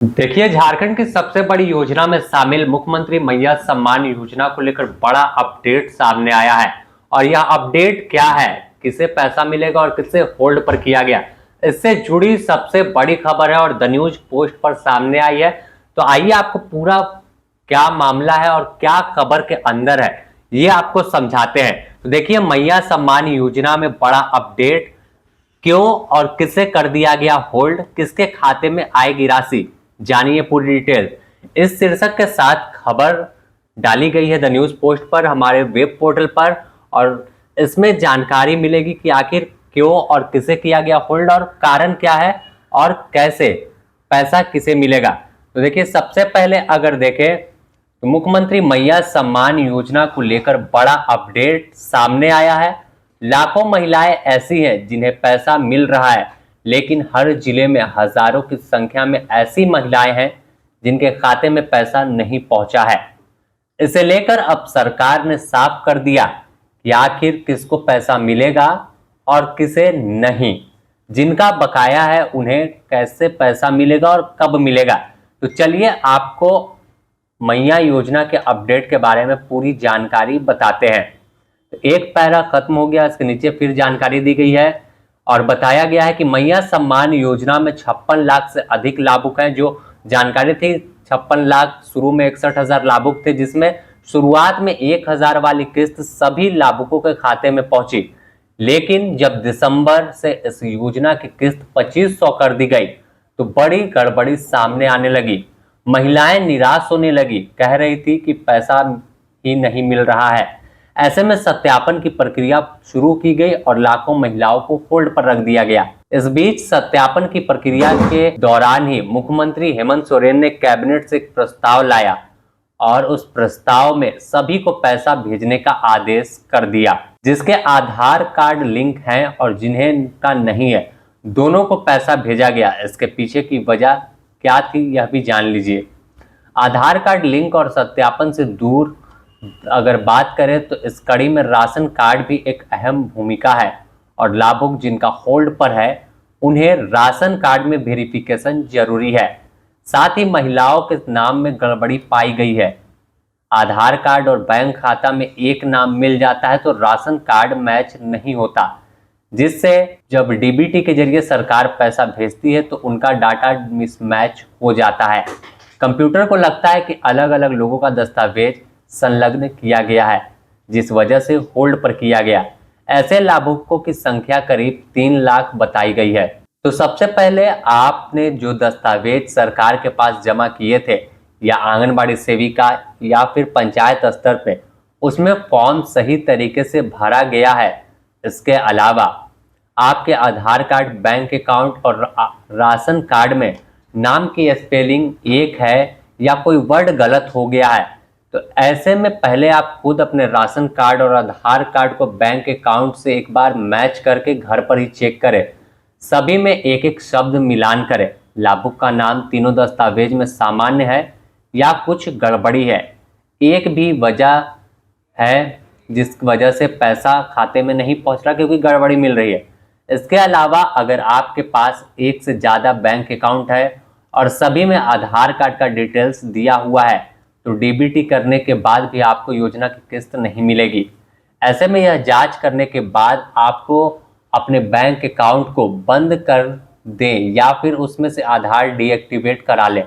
देखिए, झारखंड की सबसे बड़ी योजना में शामिल मुख्यमंत्री मैया सम्मान योजना को लेकर बड़ा अपडेट सामने आया है। और यह अपडेट क्या है, किसे पैसा मिलेगा और किसे होल्ड पर किया गया, इससे जुड़ी सबसे बड़ी खबर है और द न्यूज पोस्ट पर सामने आई है। तो आइए आपको पूरा क्या मामला है और क्या खबर के अंदर है ये आपको समझाते हैं। तो देखिए, मैया सम्मान योजना में बड़ा अपडेट, क्यों और किसे कर दिया गया होल्ड, किसके खाते में आएगी राशि, जानिए पूरी डिटेल। इस शीर्षक के साथ खबर डाली गई है द न्यूज पोस्ट पर, हमारे वेब पोर्टल पर। और इसमें जानकारी मिलेगी कि आखिर क्यों और किसे किया गया होल्ड और कारण क्या है और कैसे पैसा किसे मिलेगा। तो देखिए, सबसे पहले अगर देखें तो मुख्यमंत्री मैया सम्मान योजना को लेकर बड़ा अपडेट सामने आया है। लाखों महिलाएं ऐसी हैं जिन्हें पैसा मिल रहा है, लेकिन हर जिले में हजारों की संख्या में ऐसी महिलाएं हैं जिनके खाते में पैसा नहीं पहुंचा है। इसे लेकर अब सरकार ने साफ कर दिया कि आखिर किसको पैसा मिलेगा और किसे नहीं। जिनका बकाया है उन्हें कैसे पैसा मिलेगा और कब मिलेगा। तो चलिए आपको मैया योजना के अपडेट के बारे में पूरी जानकारी बताते हैं। एक पैरा खत्म हो गया, इसके नीचे फिर जानकारी दी गई है और बताया गया है कि मैया सम्मान योजना में 56 लाख से अधिक लाभुक हैं। जो जानकारी थी 56 लाख, शुरू में 61,000 लाभुक थे, जिसमें शुरुआत में 1,000 वाली किस्त सभी लाभुकों के खाते में पहुंची। लेकिन जब दिसंबर से इस योजना की किस्त 2500 कर दी गई तो बड़ी गड़बड़ी सामने आने लगी। महिलाएं निराश होने लगी, कह रही थी कि पैसा ही नहीं मिल रहा है। ऐसे में सत्यापन की प्रक्रिया शुरू की गई और लाखों महिलाओं को होल्ड पर रख दिया गया। इस बीच सत्यापन की प्रक्रिया के दौरान ही मुख्यमंत्री हेमंत सोरेन ने कैबिनेट से एक प्रस्ताव लाया और उस प्रस्ताव में सभी को पैसा भेजने का आदेश कर दिया। जिसके आधार कार्ड लिंक हैं और जिन्हें का नहीं है, दोनों को पैसा भेजा गया। इसके पीछे की वजह क्या थी यह भी जान लीजिए। आधार कार्ड लिंक और सत्यापन से दूर अगर बात करें तो इस कड़ी में राशन कार्ड भी एक अहम भूमिका है और लाभुक जिनका होल्ड पर है उन्हें राशन कार्ड में वेरिफिकेशन जरूरी है। साथ ही महिलाओं के नाम में गड़बड़ी पाई गई है। आधार कार्ड और बैंक खाता में एक नाम मिल जाता है तो राशन कार्ड मैच नहीं होता, जिससे जब डीबीटी के जरिए सरकार पैसा भेजती है तो उनका डाटा मिसमैच हो जाता है। कंप्यूटर को लगता है कि अलग अलग लोगों का दस्तावेज संलग्न किया गया है, जिस वजह से होल्ड पर किया गया। ऐसे लाभुकों की संख्या करीब 3 लाख बताई गई है। तो सबसे पहले आपने जो दस्तावेज सरकार के पास जमा किए थे या आंगनबाड़ी सेविका या फिर पंचायत स्तर पे, उसमें फॉर्म सही तरीके से भरा गया है। इसके अलावा आपके आधार कार्ड, बैंक अकाउंट और राशन कार्ड में नाम की स्पेलिंग एक है या कोई वर्ड गलत हो गया है, तो ऐसे में पहले आप खुद अपने राशन कार्ड और आधार कार्ड को बैंक अकाउंट से एक बार मैच करके घर पर ही चेक करें। सभी में एक एक शब्द मिलान करें। लाभुक का नाम तीनों दस्तावेज में सामान्य है या कुछ गड़बड़ी है, एक भी वजह है जिस वजह से पैसा खाते में नहीं पहुंच रहा क्योंकि गड़बड़ी मिल रही है। इसके अलावा अगर आपके पास एक से ज़्यादा बैंक अकाउंट है और सभी में आधार कार्ड का डिटेल्स दिया हुआ है तो डीबीटी करने के बाद भी आपको योजना की किस्त नहीं मिलेगी। ऐसे में यह जांच करने के बाद आपको अपने बैंक अकाउंट को बंद कर दें या फिर उसमें से आधार डीएक्टिवेट करा लें।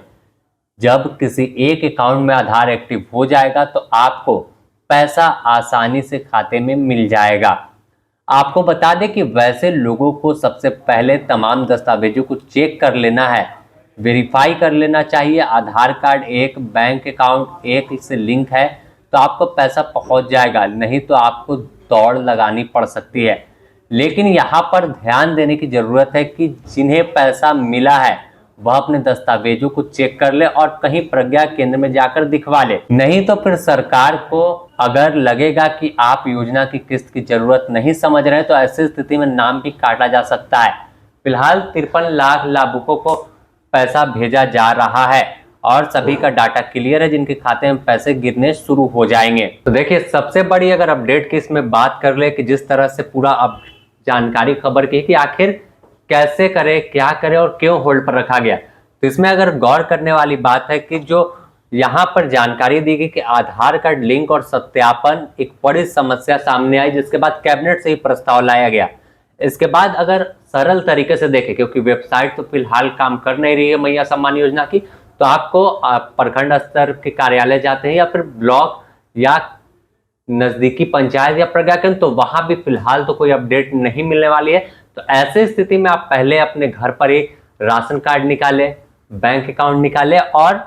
जब किसी एक अकाउंट में आधार एक्टिव हो जाएगा तो आपको पैसा आसानी से खाते में मिल जाएगा। आपको बता दें कि वैसे लोगों को सबसे पहले तमाम दस्तावेजों को चेक कर लेना है, वेरीफाई कर लेना चाहिए। आधार कार्ड एक, बैंक अकाउंट एक से लिंक है तो आपको पैसा पहुंच जाएगा, नहीं तो आपको दौड़ लगानी पड़ सकती है। लेकिन यहाँ पर ध्यान देने की ज़रूरत है कि जिन्हें पैसा मिला है वह अपने दस्तावेजों को चेक कर ले और कहीं प्रज्ञा केंद्र में जाकर दिखवा ले। नहीं तो फिर सरकार को अगर लगेगा कि आप योजना की किस्त की जरूरत नहीं समझ रहे तो ऐसी स्थिति में नाम भी काटा जा सकता है। फिलहाल 53 लाख लाभुकों को पैसा भेजा जा रहा है और सभी का डाटा क्लियर है, जिनके खाते में पैसे गिरने शुरू हो जाएंगे। तो देखिए, सबसे बड़ी अगर अपडेट की इसमें बात कर ले कि जिस तरह से पूरा अब जानकारी खबर की कि आखिर कैसे करे, क्या करे और क्यों होल्ड पर रखा गया। तो इसमें अगर गौर करने वाली बात है कि जो यहाँ पर जानकारी दी गई कि आधार कार्ड लिंक और सत्यापन एक बड़ी समस्या सामने आई, जिसके बाद कैबिनेट से ही प्रस्ताव लाया गया। इसके बाद अगर सरल तरीके से देखें, क्योंकि वेबसाइट तो फिलहाल काम कर नहीं रही है मैया सम्मान योजना की, तो आपको प्रखंड स्तर के कार्यालय जाते हैं या फिर ब्लॉक या नजदीकी पंचायत या प्रज्ञा केंद्र, तो वहां भी फिलहाल तो कोई अपडेट नहीं मिलने वाली है। तो ऐसे स्थिति में आप पहले अपने घर पर ही राशन कार्ड निकालें, बैंक अकाउंट निकालें और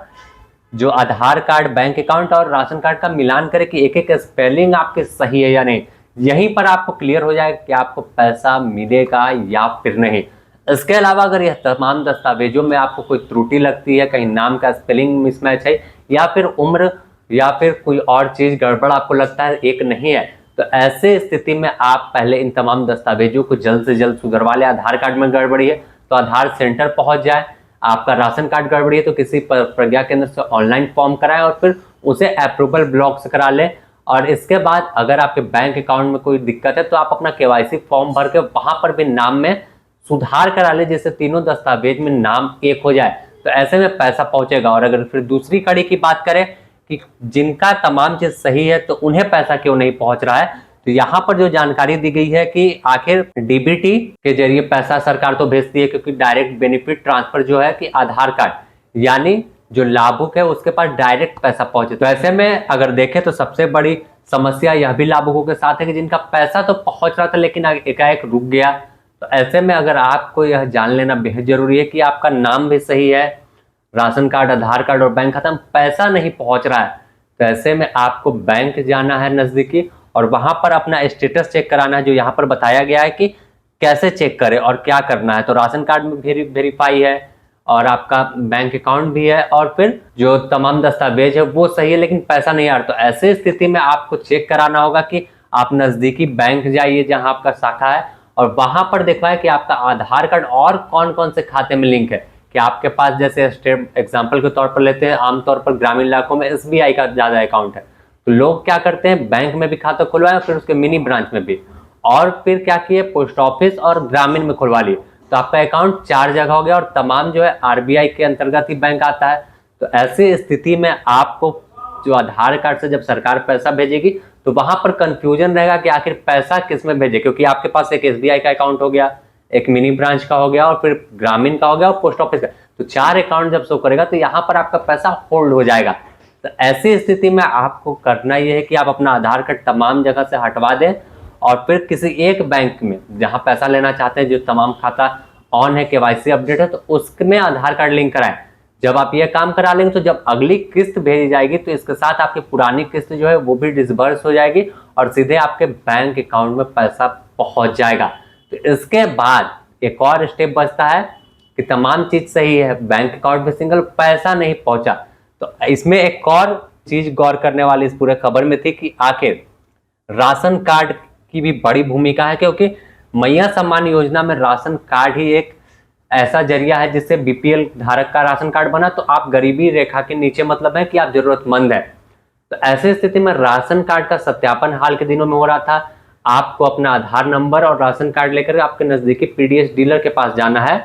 जो आधार कार्ड, बैंक अकाउंट और राशन कार्ड का मिलान करें कि एक एक स्पेलिंग आपके सही है या नहीं। यहीं पर आपको क्लियर हो जाएगा कि आपको पैसा मिलेगा या फिर नहीं। इसके अलावा अगर यह तमाम दस्तावेजों में आपको कोई त्रुटि लगती है, कहीं नाम का स्पेलिंग मिसमैच है या फिर उम्र या फिर कोई और चीज गड़बड़ आपको लगता है, एक नहीं है, तो ऐसे स्थिति में आप पहले इन तमाम दस्तावेजों को जल्द से जल्द सुधरवा लें। आधार कार्ड में गड़बड़ी है तो आधार सेंटर पहुंच जाए, आपका राशन कार्ड गड़बड़ी है तो किसी प्रज्ञा केंद्र से ऑनलाइन फॉर्म कराएं और फिर उसे अप्रूवल ब्लॉक से करा लें। और इसके बाद अगर आपके बैंक अकाउंट में कोई दिक्कत है तो आप अपना KYC फॉर्म भर के वहां पर भी नाम में सुधार करा ले, जिससे तीनों दस्तावेज में नाम एक हो जाए, तो ऐसे में पैसा पहुंचेगा। और अगर फिर दूसरी कड़ी की बात करें कि जिनका तमाम चीज सही है तो उन्हें पैसा क्यों नहीं पहुंच रहा है, तो यहाँ पर जो जानकारी दी गई है कि आखिर DBT के जरिए पैसा सरकार तो भेजती है, क्योंकि डायरेक्ट बेनिफिट ट्रांसफर जो है कि आधार कार्ड यानी जो लाभुक है उसके पास डायरेक्ट पैसा पहुंचे। तो ऐसे में अगर देखें तो सबसे बड़ी समस्या यह भी लाभुकों के साथ है कि जिनका पैसा तो पहुंच रहा था लेकिन एकाएक रुक गया। तो ऐसे में अगर आपको यह जान लेना बेहद जरूरी है कि आपका नाम भी सही है, राशन कार्ड, आधार कार्ड और बैंक खाता में पैसा नहीं पहुंच रहा है, तो ऐसे में आपको बैंक जाना है नजदीकी और वहां पर अपना स्टेटस चेक कराना है, जो यहाँ पर बताया गया है कि कैसे चेक करें और क्या करना है। तो राशन कार्ड में वेरीफाई है और आपका बैंक अकाउंट भी है और फिर जो तमाम दस्तावेज है वो सही है लेकिन पैसा नहीं आ रहा, तो ऐसे स्थिति में आपको चेक कराना होगा कि आप नजदीकी बैंक जाइए जहां आपका शाखा है और वहां पर देखवाएं कि आपका आधार कार्ड और कौन कौन से खाते में लिंक है। कि आपके पास जैसे स्टेट एग्जाम्पल के तौर पर लेते हैं, आमतौर पर ग्रामीण इलाकों में SBI का ज्यादा अकाउंट है, तो लोग क्या करते हैं बैंक में भी खाता खुलवाए फिर उसके मिनी ब्रांच में भी, और फिर क्या किए पोस्ट ऑफिस और ग्रामीण में खुलवा लिए, तो आपका अकाउंट 4 जगह हो गया और तमाम जो है RBI के अंतर्गत ही बैंक आता है। तो ऐसी स्थिति में आपको जो आधार कार्ड से जब सरकार पैसा भेजेगी तो वहां पर कंफ्यूजन रहेगा कि आखिर पैसा किस में भेजे, क्योंकि आपके पास एक SBI का अकाउंट हो गया, एक मिनी ब्रांच का हो गया और फिर ग्रामीण का हो गया और पोस्ट ऑफिस का, तो 4 अकाउंट जब शो करेगा तो यहाँ पर आपका पैसा होल्ड हो जाएगा। तो ऐसी स्थिति में आपको करना यह है कि आप अपना आधार कार्ड तमाम जगह से हटवा दें और फिर किसी एक बैंक में जहां पैसा लेना चाहते हैं, जो तमाम खाता ऑन है, KYC अपडेट है, तो उसमें आधार कार्ड लिंक कराएं। जब आप ये काम करा लेंगे तो जब अगली किस्त भेजी जाएगी तो इसके साथ आपकी पुरानी किस्त जो है वो भी डिसबर्स हो जाएगी और सीधे आपके बैंक अकाउंट में पैसा पहुंच जाएगा। तो इसके बाद एक और स्टेप बचता है कि तमाम चीज सही है, बैंक अकाउंट में सिंगल पैसा नहीं पहुंचा, तो इसमें एक और चीज गौर करने वाली इस पूरे खबर में थी कि आखिर राशन कार्ड की भी बड़ी भूमिका है, क्योंकि मैया सम्मान योजना में राशन कार्ड ही एक ऐसा जरिया है जिससे BPL धारक का राशन कार्ड बना, तो आप गरीबी रेखा के नीचे मतलब है कि आप जरूरतमंद है। तो ऐसे स्थिति में राशन कार्ड का सत्यापन हाल के दिनों में हो रहा था। आपको अपना आधार नंबर और राशन कार्ड लेकर आपके नजदीकी PDS डीलर के पास जाना है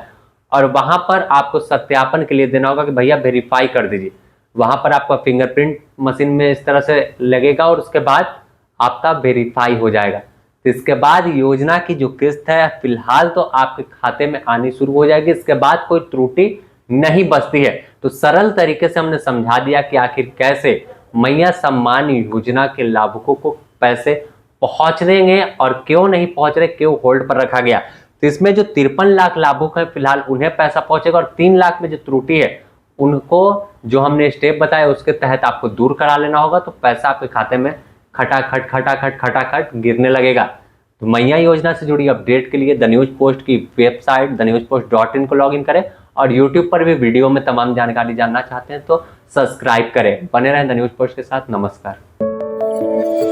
और वहां पर आपको सत्यापन के लिए देना होगा कि भैया वेरीफाई कर दीजिए। वहां पर आपका फिंगरप्रिंट मशीन में इस तरह से लगेगा और उसके बाद आपका वेरीफाई हो जाएगा। तो इसके बाद योजना की जो किस्त है फिलहाल तो आपके खाते में आनी शुरू हो जाएगी, इसके बाद कोई त्रुटि नहीं बचती है। तो सरल तरीके से हमने समझा दिया कि आखिर कैसे मैया सम्मान योजना के लाभुकों को पैसे पहुंच देंगे और क्यों नहीं पहुंच रहे, क्यों होल्ड पर रखा गया। तो इसमें जो 53 लाख लाभुक हैं फिलहाल उन्हें पैसा पहुंचेगा और 3 लाख में जो त्रुटि है उनको जो हमने स्टेप बताया उसके तहत आपको दूर करा लेना होगा, तो पैसा आपके खाते में खटाखट गिरने लगेगा। तो मैया योजना से जुड़ी अपडेट के लिए द न्यूज पोस्ट की वेबसाइट thenewspost.in को लॉगिन करें और यूट्यूब पर भी वीडियो में तमाम जानकारी जानना चाहते हैं तो सब्सक्राइब करें। बने रहें द न्यूज पोस्ट के साथ। नमस्कार।